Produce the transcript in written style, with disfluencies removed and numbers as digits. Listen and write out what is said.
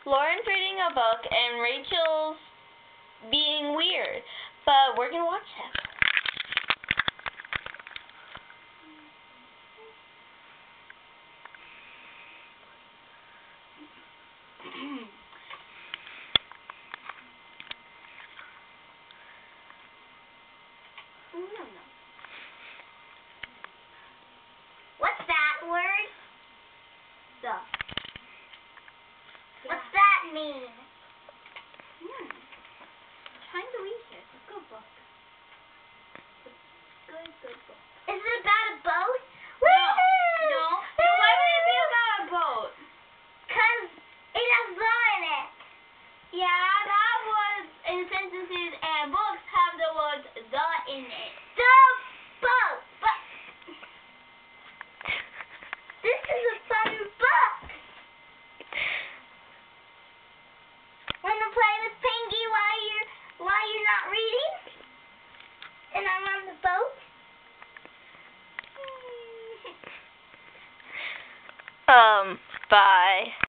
Lauren's reading a book and Rachel's being weird. But we're gonna watch that. What's that word? The. What's that mean? Trying to read here. It's a good book. Good book. Is it about a boat? No. Why would it be about a boat? 'Cause it has the in it. Yeah, that was in sentences, and books have the word the in it. The boat. But this is a fun book. Wanna play with Pinky while you're not reading? And I'm on the boat. Bye.